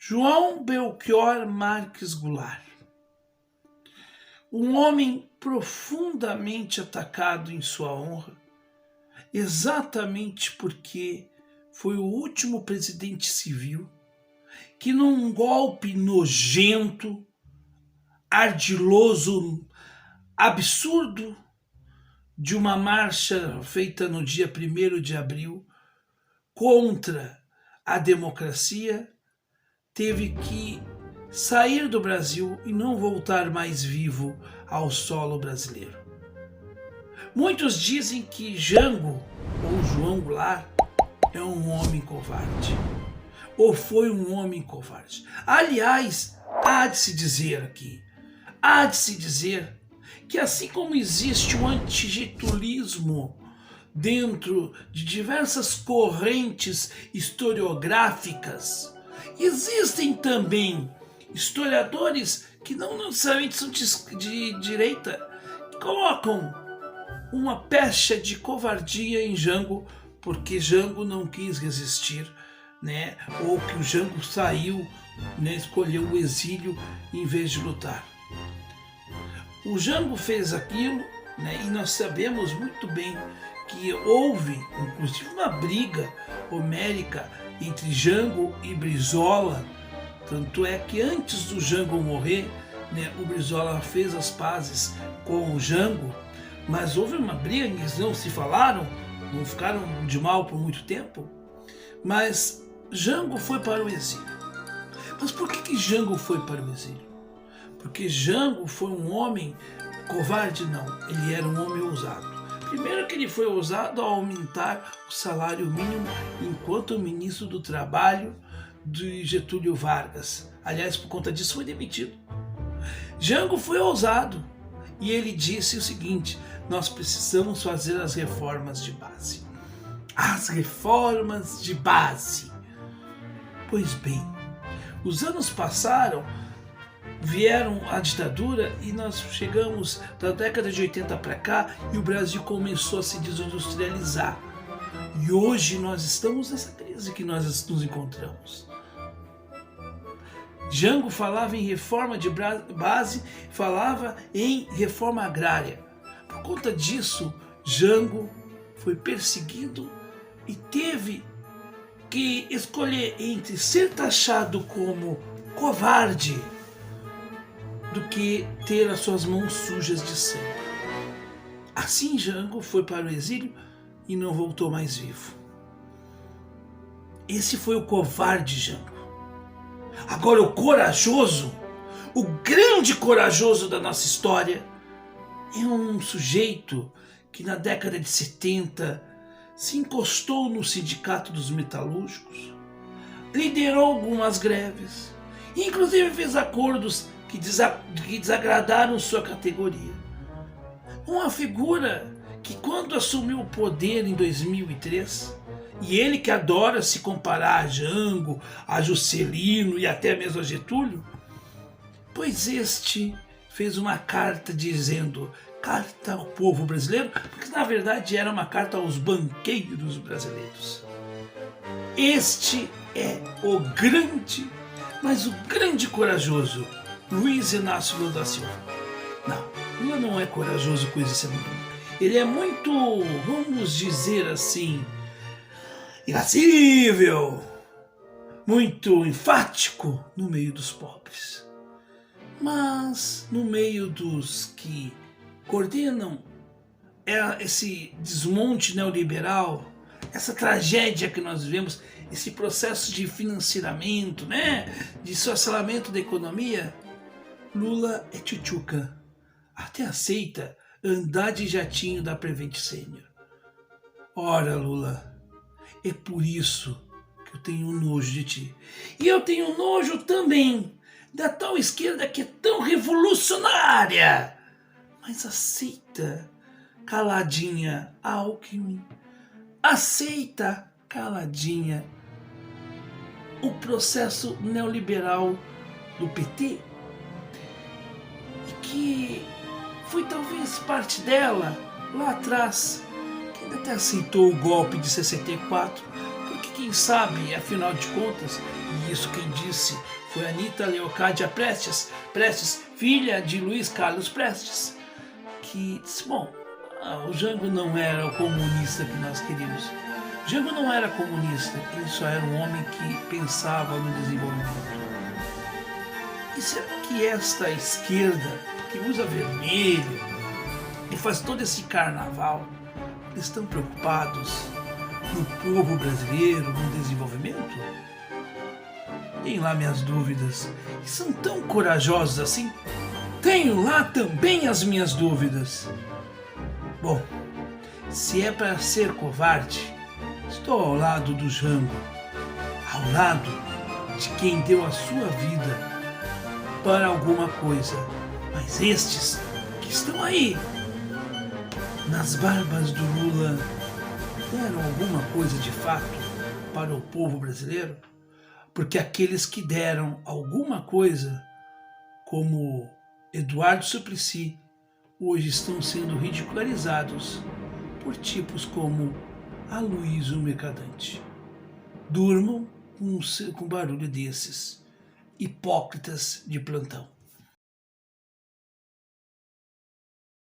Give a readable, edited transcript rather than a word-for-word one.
João Belchior Marques Goulart, um homem profundamente atacado em sua honra, exatamente porque foi o último presidente civil que, num golpe nojento, ardiloso, absurdo, de uma marcha feita no dia 1º de abril contra a democracia, teve que sair do Brasil e não voltar mais vivo ao solo brasileiro. Muitos dizem que Jango, ou João Goulart, é um homem covarde, ou foi um homem covarde. Aliás, há de se dizer que assim como existe um antigetulismo dentro de diversas correntes historiográficas, existem também historiadores que não necessariamente são de direita, que colocam uma pecha de covardia em Jango, porque Jango não quis resistir, né? Ou que o Jango saiu, né? Escolheu o exílio em vez de lutar. O Jango fez aquilo, né? E nós sabemos muito bem que houve, inclusive, uma briga homérica entre Jango e Brizola. Tanto é que antes do Jango morrer, né, o Brizola fez as pazes com o Jango, mas houve uma briga, eles não se falaram, não ficaram de mal por muito tempo, mas Jango foi para o exílio. Mas por que Jango foi para o exílio? Porque Jango foi um homem covarde? Não, ele era um homem ousado. Primeiro que ele foi ousado ao aumentar o salário mínimo enquanto ministro do Trabalho de Getúlio Vargas. Aliás, por conta disso foi demitido. Jango foi ousado e ele disse o seguinte: nós precisamos fazer as reformas de base. As reformas de base. Pois bem, os anos passaram, vieram a ditadura e nós chegamos da década de 80 para cá e o Brasil começou a se desindustrializar. E hoje nós estamos nessa crise que nós nos encontramos. Jango falava em reforma de base, falava em reforma agrária. Por conta disso, Jango foi perseguido e teve que escolher entre ser taxado como covarde do que ter as suas mãos sujas de sangue. Assim, Jango foi para o exílio e não voltou mais vivo. Esse foi o covarde Jango. Agora o corajoso, o grande corajoso da nossa história, é um sujeito que na década de 70 se encostou no Sindicato dos Metalúrgicos, liderou algumas greves, inclusive fez acordos que desagradaram sua categoria. Uma figura que, quando assumiu o poder em 2003, e ele que adora se comparar a Jango, a Juscelino e até mesmo a Getúlio, pois este fez uma carta dizendo, carta ao povo brasileiro, porque na verdade era uma carta aos banqueiros brasileiros. Este é o grande, mas o grande corajoso Luiz Inácio Lula da Silva. Não, Lula não é corajoso com esse nome. Ele é muito, vamos dizer assim, irascível, muito enfático no meio dos pobres. Mas no meio dos que coordenam esse desmonte neoliberal, essa tragédia que nós vivemos, esse processo de financiamento, né, de esfacelamento da economia, Lula é tchutchuca. Até aceita andar de jatinho da Prevent Senior. Ora, Lula, é por isso que eu tenho nojo de ti. E eu tenho nojo também da tal esquerda que é tão revolucionária, mas aceita caladinha Alckmin, aceita caladinha o processo neoliberal do PT, e que foi talvez parte dela lá atrás, que ainda até aceitou o golpe de 64, porque quem sabe, afinal de contas, E isso quem disse foi Anita Leocádia Prestes, filha de Luiz Carlos Prestes, que disse, bom, o Jango não era o comunista que nós queríamos. O Jango não era comunista, ele só era um homem que pensava no desenvolvimento. E será que esta esquerda, que usa vermelho e faz todo esse carnaval, eles estão preocupados no povo brasileiro, no desenvolvimento? Tenho lá minhas dúvidas. E são tão corajosos assim? Tenho lá também as minhas dúvidas. Bom, se é para ser covarde, estou ao lado do Jango, ao lado de quem deu a sua vida para alguma coisa. Mas estes que estão aí, nas barbas do Lula, deram alguma coisa de fato para o povo brasileiro? Porque aqueles que deram alguma coisa, como Eduardo Suplicy, hoje estão sendo ridicularizados por tipos como Aloysio Mercadante. Durmam com barulho desses, hipócritas de plantão.